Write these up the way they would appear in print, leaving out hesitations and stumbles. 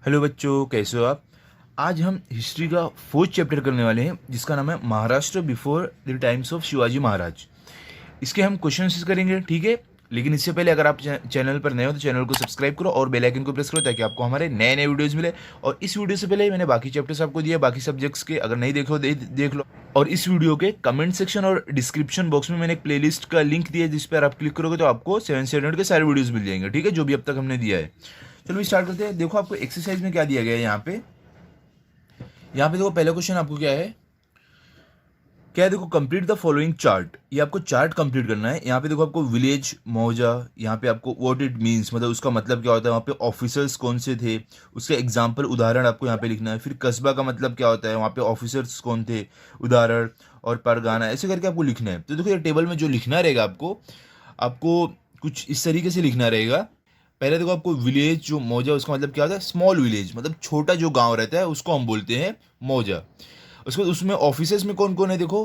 Hello बच्चों, कैसे हो आप। आज हम हिस्ट्री का फोर्थ चैप्टर करने वाले हैं जिसका नाम है Maharashtra before the times of Shivaji Maharaj. इसके हम क्वेश्चन करेंगे, ठीक है। लेकिन इससे पहले अगर आप चैनल पर नए हो तो चैनल को सब्सक्राइब करो और बेल आइकन को प्रेस करो ताकि आपको हमारे नए नए वीडियोस मिले। और इस वीडियो से पहले मैंने बाकी चैप्टर्स आपको दिए, बाकी सब्जेक्ट्स के, अगर नहीं देखो देख लो। और इस वीडियो के कमेंट सेक्शन और डिस्क्रिप्शन बॉक्स में मैंने एक प्लेलिस्ट का लिंक दिया है जिस पर आप क्लिक करोगे तो आपको 7 से 8 के सारे वीडियोस मिल जाएंगे, ठीक है, जो भी अब तक हमने दिया है। चलो स्टार्ट करते हैं। देखो आपको एक्सरसाइज में क्या दिया गया है यहाँ पे देखो पहला क्वेश्चन आपको क्या है, देखो कंप्लीट द फॉलोइंग चार्ट। ये आपको चार्ट कंप्लीट करना है। यहाँ पे देखो आपको विलेज मौजा, यहाँ पे आपको व्हाट इट मीन्स, मतलब उसका मतलब क्या होता है, वहाँ पे ऑफिसर्स कौन से थे उसके एग्जाम्पल उदाहरण आपको यहाँ पे लिखना है। फिर कस्बा का मतलब क्या होता है, वहाँ पे ऑफिसर्स कौन थे, उदाहरण, और परगाना, ऐसे करके आपको लिखना है। तो देखो ये टेबल में जो लिखना रहेगा आपको आपको कुछ इस तरीके से लिखना रहेगा। पहले देखो आपको विलेज जो मौजा उसका मतलब क्या होता है, स्मॉल विलेज, मतलब छोटा जो गांव रहता है उसको हम बोलते हैं मौजा। उसके बाद उसमें ऑफिसर्स में कौन कौन है, देखो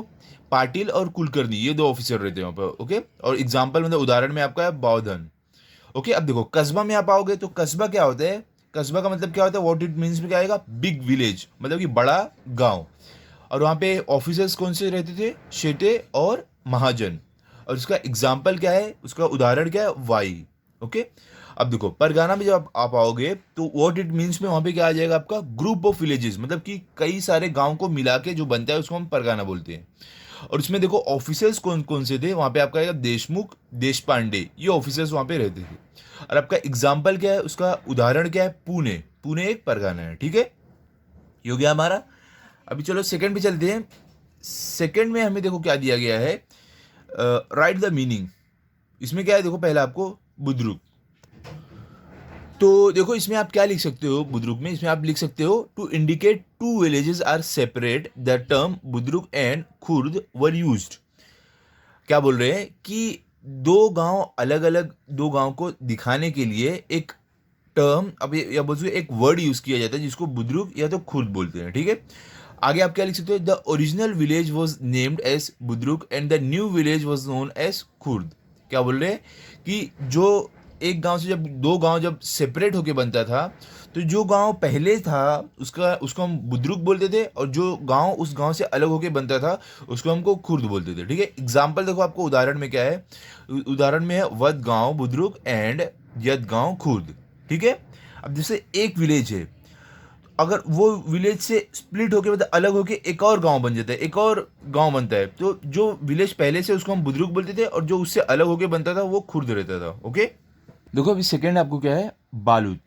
पाटिल और कुलकर्णी, ये दो ऑफिसर रहते हैं वहाँ पर, ओके। और एग्जाम्पल मतलब उदाहरण में आपका है बावधन, ओके। अब देखो कस्बा में आप आओगे तो कस्बा क्या होता है, कस्बा का मतलब क्या होता है, व्हाट इट मीन्स में क्या आएगा, बिग विलेज, मतलब कि बड़ा गांव। और वहाँ पे ऑफिसर्स कौन से रहते थे, शेटे और महाजन। और उसका एग्जाम्पल क्या है, उसका उदाहरण क्या है, वाई, ओके। अब देखो परगाना में जब आप आओगे तो व्हाट इट मीन्स में वहाँ पे क्या आ जाएगा आपका, ग्रुप ऑफ विलेजेस, मतलब कि कई सारे गांव को मिला के जो बनता है उसको हम परगाना बोलते हैं। और उसमें देखो ऑफिसर्स कौन कौन से थे, वहाँ पे आपका आएगा देशमुख, देश पांडे, ये ऑफिसर्स वहाँ पे रहते थे। और आपका एग्जाम्पल क्या है, उसका उदाहरण क्या है, पुणे, पुणे एक परगाना है, ठीक है। ये हो गया हमारा। अभी चलो सेकंड पे चलते हैं। सेकंड में हमें देखो क्या दिया गया है, राइट द मीनिंग। इसमें क्या है, देखो पहला आपको बुद्रुक। तो देखो इसमें आप क्या लिख सकते हो, बुद्रुक में इसमें आप लिख सकते हो, to indicate two villages are separate the term Budruk and Khurd were used. क्या बोल रहे हैं कि दो गांव अलग अलग, दो गांव को दिखाने के लिए एक टर्म, अब या बोल सकते एक वर्ड यूज किया जाता है जिसको बुद्रुक या तो खुर्द बोलते हैं, ठीक है। आगे आप क्या लिख सकते हो, the original village was named as Budruk and the new village was known as Khurd. क्या बोल रहे हैं कि जो एक गांव से जब दो गांव जब सेपरेट होके बनता था तो जो गांव पहले था उसका उसको हम बुद्रुक बोलते थे, और जो गांव उस गांव से अलग होके बनता था उसको हमको खुर्द बोलते थे, ठीक है। एग्जाम्पल देखो आपको उदाहरण में क्या है, उदाहरण में है वद गांव बुद्रुक एंड यद गांव खुर्द, ठीक है। अब जैसे एक विलेज है, अगर वो विलेज से स्प्लिट होके मतलब अलग होके एक और गांव बन जाता है, एक और गांव बनता है, तो जो विलेज पहले से उसको हम बुद्रुक बोलते थे और जो उससे अलग होके बनता था वो खुर्द रहता था, ओके। देखो अभी सेकंड आपको क्या है, बालूत।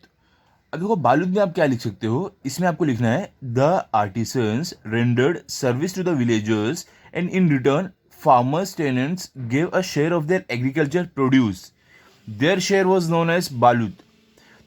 अब देखो बालूत में आप क्या लिख सकते हो, इसमें आपको लिखना है the artisans rendered service to the villagers and in return farmers tenants gave a share of their agriculture produce, their share was known as baluta.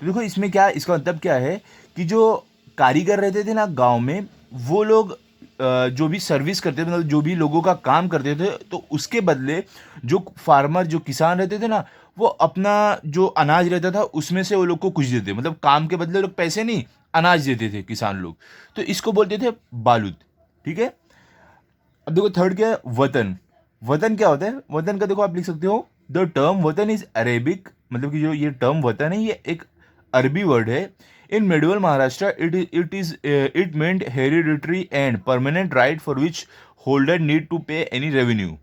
तो देखो इसमें क्या, इसका मतलब क्या है कि जो कारीगर रहते थे ना गांव में, वो लोग जो भी सर्विस करते थे, मतलब जो भी लोगों का काम करते थे, तो उसके बदले जो फार्मर, जो किसान रहते थे ना, वो अपना जो अनाज रहता था उसमें से वो लोग को कुछ देते, मतलब काम के बदले लोग पैसे नहीं, अनाज देते थे किसान लोग। तो इसको बोलते थे बालूद, ठीक है। अब देखो थर्ड क्या है, वतन। वतन क्या होता है, वतन का देखो आप लिख सकते हो, द टर्म वतन इज अरेबिक, मतलब कि जो ये टर्म वतन है ये एक अरबी वर्ड है। In medieval Maharashtra it meant hereditary and permanent right for which holder need to pay any revenue.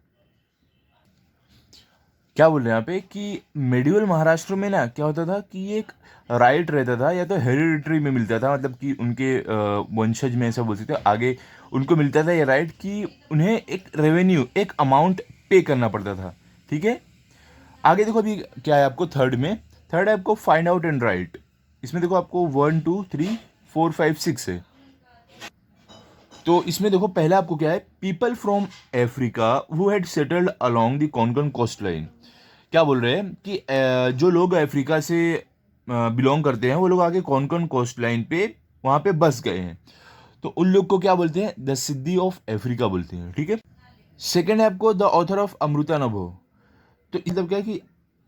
क्या बोल रहे हैं यहाँ पे कि मेडिवल महाराष्ट्र में ना क्या होता था कि ये एक राइट रहता था, या तो हेरिडिटरी में मिलता था, मतलब कि उनके वंशज में ऐसा बोल सकते हो, आगे उनको मिलता था ये राइट कि उन्हें एक रेवेन्यू, एक अमाउंट पे करना पड़ता था, ठीक है। आगे देखो अभी क्या है आपको थर्ड में, थर्ड है आपको फाइंड आउट एंड राइट। इसमें देखो आपको 1 2 3 4 5 6 है। तो इसमें देखो पहला आपको क्या है, people from Africa who had settled along the Konkan coast line. क्या बोल रहे हैं कि जो लोग अफ्रीका से बिलोंग करते हैं वो लोग आगे कोंकण कोस्ट लाइन पे वहाँ पे बस गए हैं, तो उन लोग को क्या बोलते हैं, द सिद्धि ऑफ अफ्रीका बोलते हैं, ठीक है। सेकेंड है आपको द ऑथर ऑफ अमृतानुभव। तो इस मतलब क्या है कि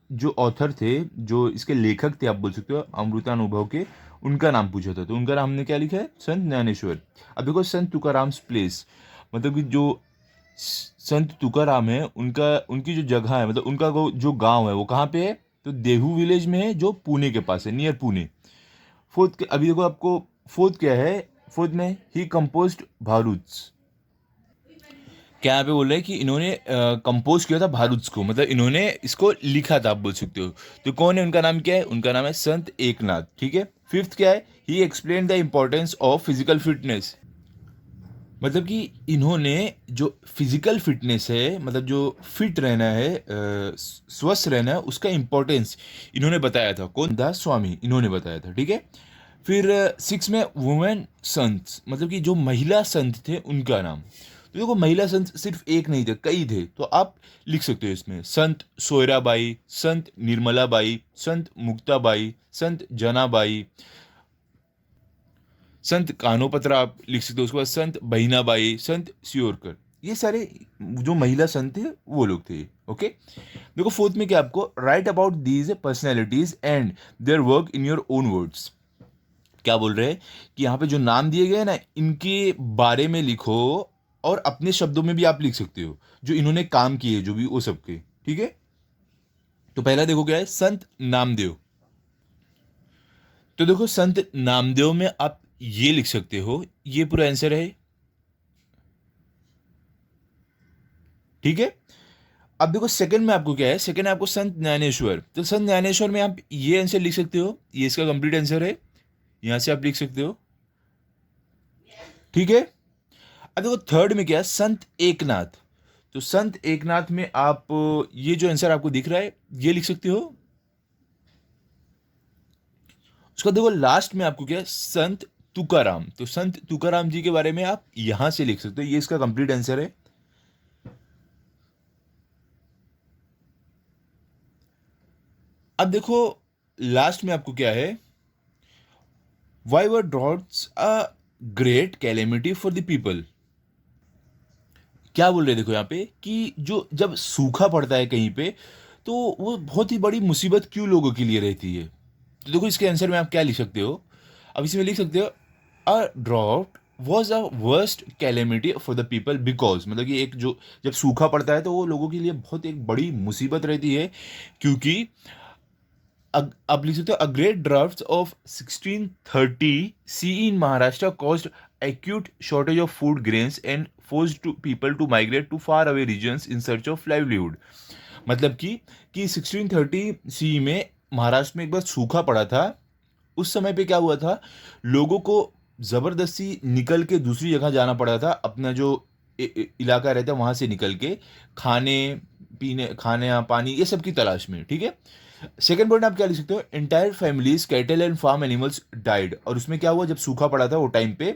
जो ऑथर थे, जो इसके लेखक थे आप बोल सकते हो अमृतानुभव के, उनका नाम पूछा था, तो उनका नाम हमने क्या लिखा है, संत ज्ञानेश्वर। अब देखो संत तुकाराम्स प्लेस, मतलब कि जो संत तुकाराम है उनका, उनकी जो जगह है, मतलब उनका जो गांव है वो कहाँ पे है, तो देहू विलेज में है जो पुणे के पास है, नियर पुणे। फोर्थ अभी देखो आपको फोर्थ क्या है, फोर्थ में ही कंपोज्ड भारूच। क्या यहाँ पे बोल रहे हैं कि इन्होंने कंपोज किया था भारूच को, मतलब इन्होंने इसको लिखा था, आप बोल सकते हो। तो कौन है, उनका नाम क्या है, उनका नाम है संत एकनाथ। ठीक है। फिफ्थ क्या है, he explain the importance of physical fitness. मतलब कि इन्होंने जो फिजिकल फिटनेस है, मतलब जो फिट रहना है, स्वस्थ रहना है, उसका इम्पोर्टेंस इन्होंने बताया था। कौन, दास स्वामी, इन्होंने बताया था। ठीक है। फिर सिक्स में वुमेन संत, मतलब कि जो महिला संत थे उनका नाम। तो देखो महिला संत सिर्फ एक नहीं थे, कई थे। तो आप लिख सकते हो इसमें संत सोयराबाई, संत निर्मलाबाई, संत मुक्ताबाई, संत जनाबाई, संत कानोपत्रा आप लिख सकते हो। उसके बाद संत बहिनाबाई, संत सियोरकर, ये सारे जो महिला संत थे वो लोग थे। ओके। देखो फोर्थ में क्या, आपको right about these personalities and their work in your own words. क्या बोल रहे हैं कि यहाँ पे जो नाम दिए गए ना, इनके बारे में लिखो, और अपने शब्दों में भी आप लिख सकते हो, जो इन्होंने काम किए जो भी वो सबके। ठीक है। तो पहला देखो क्या है, संत नामदेव। तो देखो संत नामदेव में आप ये लिख सकते हो, ये पूरा आंसर है। ठीक है। अब देखो सेकंड में आपको क्या है, सेकंड में आपको संत ज्ञानेश्वर। तो संत ज्ञानेश्वर में आप ये आंसर लिख सकते हो, ये इसका कंप्लीट आंसर है, यहां से आप लिख सकते हो। ठीक है। अब देखो थर्ड में क्या है, संत एकनाथ। तो संत एकनाथ में आप ये जो आंसर आपको दिख रहा है ये लिख सकते हो। उसका देखो लास्ट में आपको क्या है, संत तुकाराम। तो संत तुकाराम जी के बारे में आप यहां से लिख सकते हो, ये इसका कंप्लीट आंसर है। अब देखो लास्ट में आपको क्या है, why were droughts a great calamity for the people. क्या बोल रहे हैं देखो यहाँ पे कि जो जब सूखा पड़ता है कहीं पे, तो वो बहुत ही बड़ी मुसीबत क्यों लोगों के लिए रहती है। तो देखो इसके आंसर में आप क्या लिख सकते हो, अब इसमें लिख सकते हो a drought was a worst calamity for the people because, मतलब कि एक जो जब सूखा पड़ता है तो वो लोगों के लिए बहुत एक बड़ी मुसीबत रहती है, क्योंकि आप लिख सकते हो a great draft of 1630 C in Maharashtra caused acute shortage of food grains and forced to people to migrate to far away regions in search of livelihood। मतलब कि 1630 सी में महाराष्ट्र में एक बार सूखा पड़ा था। उस समय पे क्या हुआ था, लोगों को जबरदस्ती निकल के दूसरी जगह जाना पड़ा था, अपना जो इलाका रहता है वहां से निकल के खाने पीने, खाने पानी ये सब की तलाश में। ठीक है। सेकेंड पॉइंट आप क्या लिख सकते हो, entire families cattle and farm animals died. और उसमें क्या हुआ, जब सूखा पड़ा था वो टाइम पे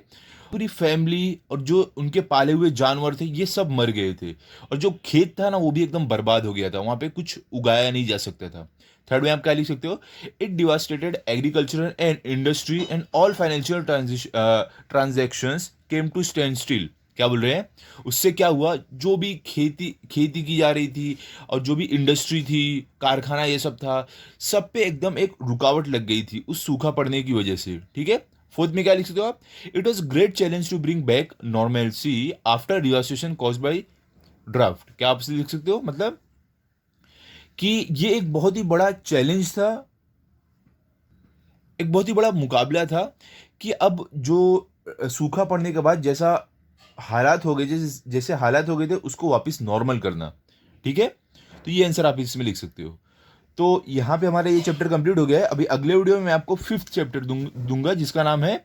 पूरी फैमिली और जो उनके पाले हुए जानवर थे ये सब मर गए थे, और जो खेत था ना वो भी एकदम बर्बाद हो गया था, वहां पे कुछ उगाया नहीं जा सकता था। थर्ड में आप क्या लिख सकते हो, it devastated agriculture and industry and all financial transactions came to stand still. क्या बोल रहे हैं, उससे क्या हुआ, जो भी खेती खेती की जा रही थी और जो भी इंडस्ट्री थी, कारखाना ये सब था, सब पे एकदम एक रुकावट लग गई थी उस सूखा पड़ने की वजह से। ठीक है। फोर्थ में क्या लिख सकते हो आप, it was great challenge to bring back normalcy after devastation cause by draft. क्या आप लिख सकते हो, मतलब कि ये एक बहुत ही बड़ा चैलेंज था, एक बहुत ही बड़ा मुकाबला था, कि अब जो सूखा पड़ने के बाद जैसा हालात हो गए, जैसे जैसे हालात हो गए थे उसको वापस नॉर्मल करना। ठीक है। तो ये आंसर आप इसमें लिख सकते हो। तो यहाँ पे हमारा ये चैप्टर कंप्लीट हो गया है। अभी अगले वीडियो में मैं आपको फिफ्थ चैप्टर दूंगा जिसका नाम है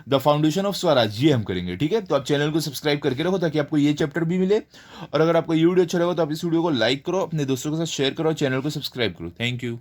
द फाउंडेशन ऑफ स्वराज, ये हम करेंगे। ठीक है। तो आप चैनल को सब्सक्राइब करके रखो ताकि आपको ये चैप्टर भी मिले, और अगर आपको ये वीडियो अच्छा लगा तो आप इस वीडियो को लाइक करो, अपने दोस्तों के साथ शेयर करो, चैनल को सब्सक्राइब करो। Thank you.